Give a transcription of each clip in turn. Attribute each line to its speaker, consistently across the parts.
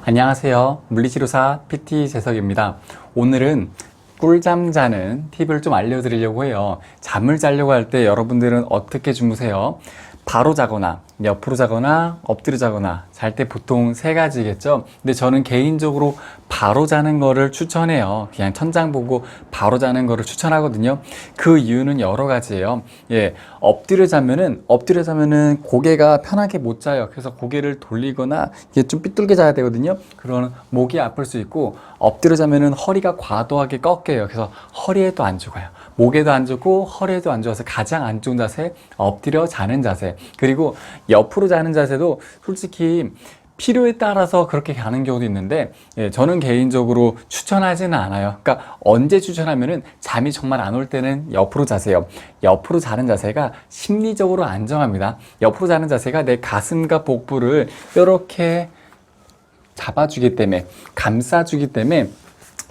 Speaker 1: 안녕하세요. 물리치료사 PT 재석입니다. 오늘은 꿀잠 자는 팁을 좀 알려드리려고 해요. 잠을 자려고 할 때 여러분들은 어떻게 주무세요? 바로 자거나 옆으로 자거나 엎드려 자거나 잘 때 보통 세 가지겠죠. 근데 저는 개인적으로 바로 자는 거를 추천해요. 그냥 천장 보고 바로 자는 거를 추천하거든요. 그 이유는 여러 가지예요. 엎드려 자면은 고개가 편하게 못 자요. 그래서 고개를 돌리거나 이게 좀 삐뚤게 자야 되거든요. 그러면 목이 아플 수 있고, 엎드려 자면은 허리가 과도하게 꺾여요. 그래서 허리에도 안 좋아요. 목에도 안 좋고 허리에도 안 좋아서 가장 안 좋은 자세, 엎드려 자는 자세. 그리고 옆으로 자는 자세도 솔직히 필요에 따라서 그렇게 가는 경우도 있는데, 저는 개인적으로 추천하지는 않아요. 그러니까 언제 추천하면은 잠이 정말 안 올 때는 옆으로 자세요. 옆으로 자는 자세가 심리적으로 안정합니다. 옆으로 자는 자세가 내 가슴과 복부를 이렇게 잡아주기 때문에, 감싸주기 때문에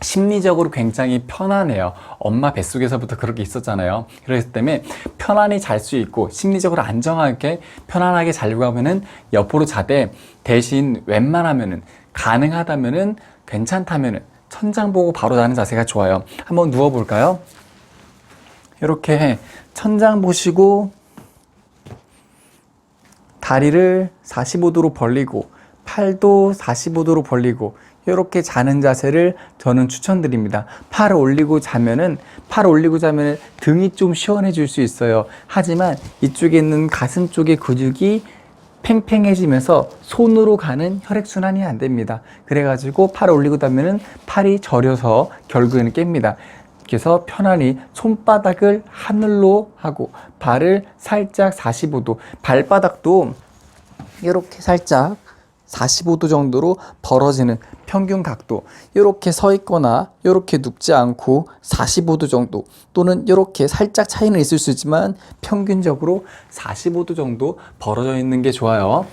Speaker 1: 심리적으로 굉장히 편안해요. 엄마 뱃속에서부터 그렇게 있었잖아요. 그렇기 때문에 편안히 잘 수 있고 심리적으로 안정하게 편안하게 자려고 하면은 옆으로 자되, 대신 웬만하면은 가능하다면은 괜찮다면은 천장 보고 바로 자는 자세가 좋아요. 한번 누워 볼까요? 이렇게 천장 보시고 다리를 45도로 벌리고 팔도 45도로 벌리고 이렇게 자는 자세를 저는 추천드립니다. 팔을 올리고 자면은 등이 좀 시원해질 수 있어요. 하지만 이쪽에 있는 가슴 쪽의 근육이 팽팽해지면서 손으로 가는 혈액순환이 안 됩니다. 그래가지고 팔을 올리고 자면은 팔이 저려서 결국에는 깹니다. 그래서 편안히 손바닥을 하늘로 하고 발을 살짝 45도, 발바닥도 이렇게 살짝 45도 정도로 벌어지는 평균 각도, 이렇게 서 있거나 이렇게 눕지 않고 45도 정도, 또는 이렇게 살짝 차이는 있을 수 있지만 평균적으로 45도 정도 벌어져 있는 게 좋아요.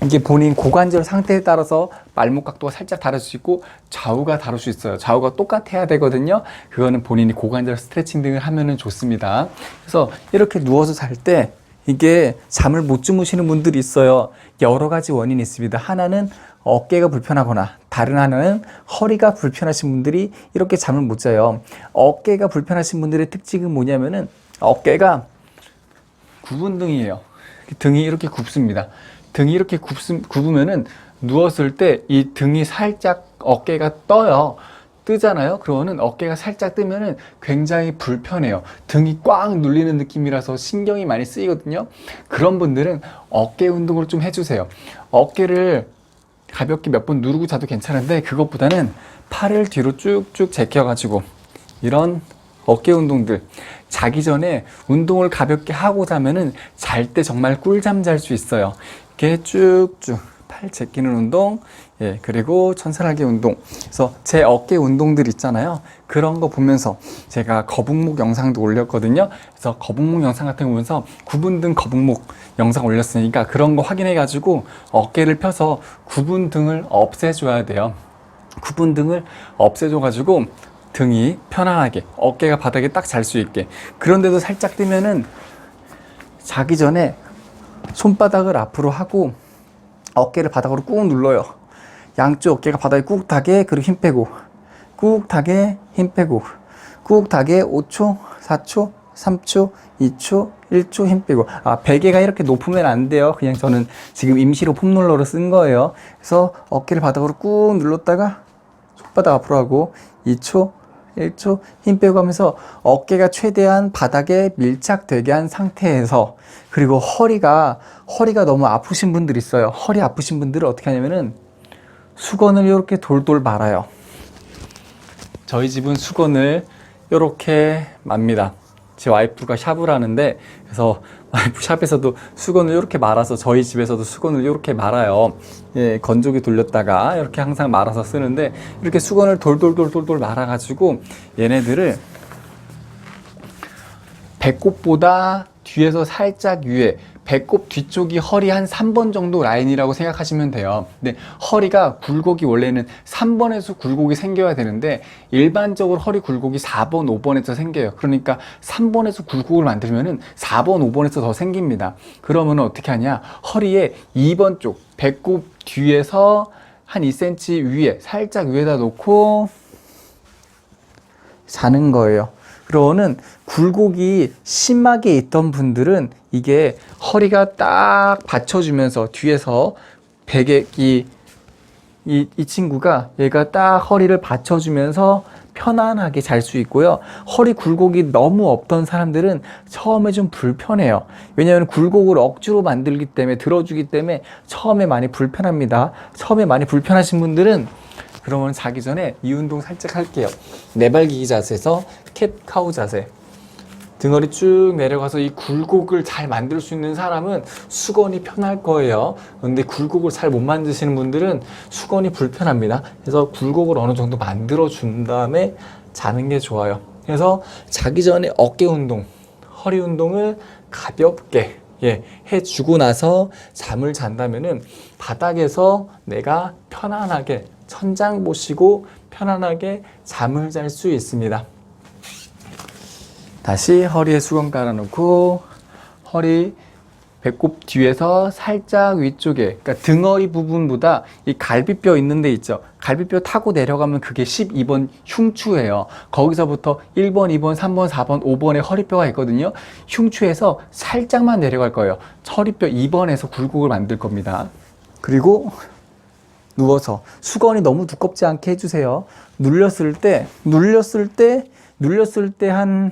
Speaker 1: 이게 본인 고관절 상태에 따라서 말목 각도가 살짝 다를 수 있고 좌우가 다를 수 있어요. 좌우가 똑같아야 되거든요. 그거는 본인이 고관절 스트레칭 등을 하면은 좋습니다. 그래서 이렇게 누워서 잘 때 이게 잠을 못 주무시는 분들이 있어요. 여러 가지 원인이 있습니다. 하나는 어깨가 불편하거나, 다른 하나는 허리가 불편하신 분들이 이렇게 잠을 못 자요. 어깨가 불편하신 분들의 특징은 뭐냐면은 어깨가 굽은 등이에요. 등이 이렇게 굽습니다. 등이 이렇게 굽으면은 누웠을 때 이 등이 살짝 어깨가 떠요. 뜨잖아요. 그러면은 어깨가 살짝 뜨면은 굉장히 불편해요. 등이 꽉 눌리는 느낌이라서 신경이 많이 쓰이거든요. 그런 분들은 어깨 운동을 좀 해주세요. 어깨를 가볍게 몇 번 누르고 자도 괜찮은데, 그것보다는 팔을 뒤로 쭉쭉 제껴가지고 이런 어깨 운동들, 자기 전에 운동을 가볍게 하고 자면은 잘 때 정말 꿀잠 잘 수 있어요. 이렇게 쭉쭉 팔 제끼는 운동, 그리고 천천하게 운동. 그래서 제 어깨 운동들 있잖아요. 그런 거 보면서 제가 거북목 영상도 올렸거든요. 그래서 거북목 영상 같은 거 보면서 굽은 등 거북목 영상 올렸으니까 그런 거 확인해 가지고 어깨를 펴서 굽은 등을 없애줘야 돼요. 굽은 등을 없애줘 가지고 등이 편안하게 어깨가 바닥에 딱 잘 수 있게. 그런데도 살짝 뜨면은 자기 전에 손바닥을 앞으로 하고 어깨를 바닥으로 꾹 눌러요. 양쪽 어깨가 바닥에 꾹 닿게, 그리고 힘 빼고, 꾹 닿게, 힘 빼고, 꾹 닿게 5초, 4초, 3초, 2초, 1초 힘 빼고. 베개가 이렇게 높으면 안 돼요. 그냥 저는 지금 임시로 폼롤러를 쓴 거예요. 그래서 어깨를 바닥으로 꾹 눌렀다가 손바닥 앞으로 하고 2초, 1초 힘 빼고 하면서 어깨가 최대한 바닥에 밀착되게 한 상태에서, 그리고 허리가 너무 아프신 분들 있어요. 허리 아프신 분들은 어떻게 하냐면은 수건을 이렇게 돌돌 말아요. 저희 집은 수건을 이렇게 맙니다. 제 와이프가 샵을 하는데, 그래서 와이프 샵에서도 수건을 이렇게 말아서 저희 집에서도 수건을 이렇게 말아요. 건조기 돌렸다가 이렇게 항상 말아서 쓰는데, 이렇게 수건을 돌돌 말아가지고 얘네들을 배꼽보다 뒤에서 살짝 위에, 배꼽 뒤쪽이 허리 한 3번 정도 라인이라고 생각하시면 돼요. 근데 허리가 굴곡이 원래는 3번에서 굴곡이 생겨야 되는데 일반적으로 허리 굴곡이 4번, 5번에서 생겨요. 그러니까 3번에서 굴곡을 만들면은 4번, 5번에서 더 생깁니다. 그러면 어떻게 하냐? 허리에 2번 쪽 배꼽 뒤에서 한 2cm 위에 살짝 위에다 놓고 자는 거예요. 그러고는 굴곡이 심하게 있던 분들은 이게 허리가 딱 받쳐주면서 뒤에서 베개 이 친구가 얘가 딱 허리를 받쳐주면서 편안하게 잘 수 있고요. 허리 굴곡이 너무 없던 사람들은 처음에 좀 불편해요. 왜냐하면 굴곡을 억지로 만들기 때문에 들어주기 때문에 처음에 많이 불편합니다. 처음에 많이 불편하신 분들은 그러면 자기 전에 이 운동 살짝 할게요. 네발기기 자세에서 캣카우 자세. 등허리 쭉 내려가서 이 굴곡을 잘 만들 수 있는 사람은 수건이 편할 거예요. 그런데 굴곡을 잘 못 만드시는 분들은 수건이 불편합니다. 그래서 굴곡을 어느 정도 만들어 준 다음에 자는 게 좋아요. 그래서 자기 전에 어깨 운동, 허리 운동을 가볍게 해주고 나서 잠을 잔다면은 바닥에서 내가 편안하게 천장 보시고 편안하게 잠을 잘 수 있습니다. 다시 허리에 수건 깔아놓고 허리 배꼽 뒤에서 살짝 위쪽에, 그러니까 등허리 부분보다 이 갈비뼈 있는 데 있죠. 갈비뼈 타고 내려가면 그게 12번 흉추예요. 거기서부터 1번, 2번, 3번, 4번, 5번에 허리뼈가 있거든요. 흉추에서 살짝만 내려갈 거예요. 허리뼈 2번에서 굴곡을 만들 겁니다. 그리고 누워서 수건이 너무 두껍지 않게 해주세요. 눌렸을 때 한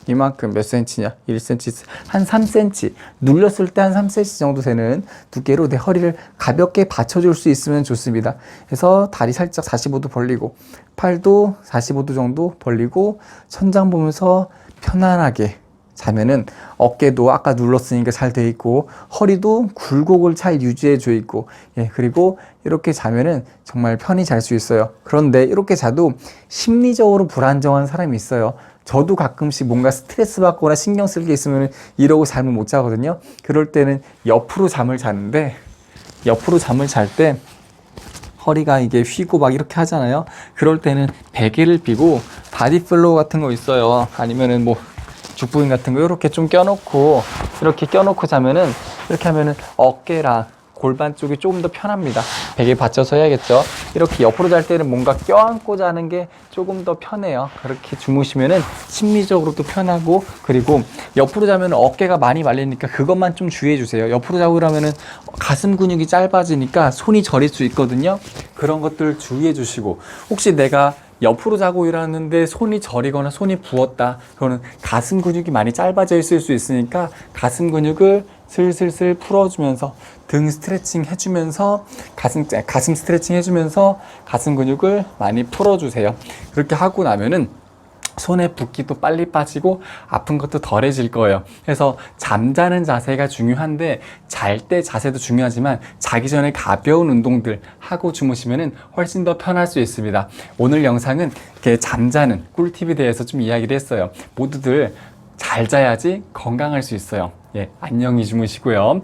Speaker 1: 이만큼 몇 cm냐? 1cm, 한 3cm. 눌렸을 때 한 3cm 정도 되는 두께로 내 허리를 가볍게 받쳐줄 수 있으면 좋습니다. 그래서 다리 살짝 45도 벌리고, 팔도 45도 정도 벌리고, 천장 보면서 편안하게 자면은 어깨도 아까 눌렀으니까 잘 돼 있고, 허리도 굴곡을 잘 유지해 줘 있고, 그리고 이렇게 자면은 정말 편히 잘 수 있어요. 그런데 이렇게 자도 심리적으로 불안정한 사람이 있어요. 저도 가끔씩 뭔가 스트레스 받거나 신경 쓸 게 있으면 이러고 잠을 못 자거든요. 그럴 때는 옆으로 잠을 자는데, 옆으로 잠을 잘 때 허리가 이게 휘고 막 이렇게 하잖아요. 그럴 때는 베개를 비고 바디필로우 같은 거 있어요. 아니면은 뭐 죽부인 같은 거 이렇게 좀 껴놓고, 이렇게 껴놓고 자면은, 이렇게 하면은 어깨랑 골반 쪽이 조금 더 편합니다. 베개 받쳐서 해야겠죠. 이렇게 옆으로 잘 때는 뭔가 껴안고 자는 게 조금 더 편해요. 그렇게 주무시면은 심리적으로도 편하고, 그리고 옆으로 자면 어깨가 많이 말리니까 그것만 좀 주의해 주세요. 옆으로 자고 그러면은 가슴 근육이 짧아지니까 손이 저릴 수 있거든요. 그런 것들 주의해 주시고, 혹시 내가 옆으로 자고 일하는데 손이 저리거나 손이 부었다, 그거는 가슴 근육이 많이 짧아져 있을 수 있으니까 가슴 근육을 슬슬슬 풀어주면서 등 스트레칭 해주면서 가슴 스트레칭 해주면서 가슴 근육을 많이 풀어주세요. 그렇게 하고 나면은 손에 붓기도 빨리 빠지고 아픈 것도 덜해질 거예요. 그래서 잠자는 자세가 중요한데 잘 때 자세도 중요하지만 자기 전에 가벼운 운동들 하고 주무시면 훨씬 더 편할 수 있습니다. 오늘 영상은 이렇게 잠자는 꿀팁에 대해서 좀 이야기를 했어요. 모두들 잘 자야지 건강할 수 있어요. 안녕히 주무시고요.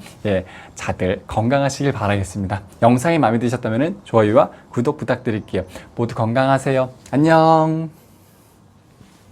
Speaker 1: 다들 건강하시길 바라겠습니다. 영상이 마음에 드셨다면 좋아요와 구독 부탁드릴게요. 모두 건강하세요. 안녕.